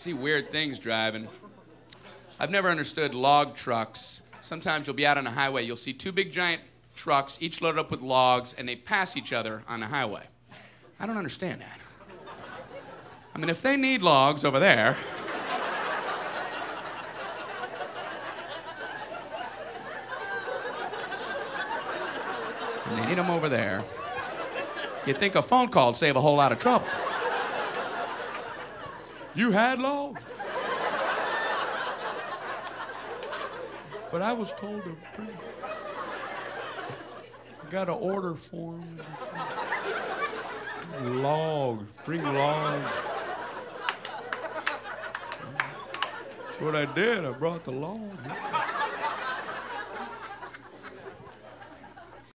See weird things driving. I've never understood log trucks. Sometimes you'll be out on a highway, you'll see two big giant trucks, each loaded up with logs, and they pass each other on the highway. I don't understand that. I mean, if they need logs over there, and they need them over there, you'd think a phone call would save a whole lot of trouble. You had logs? But I was told to bring. I got an order form. Logs. Bring logs. That's what I did. I brought the logs.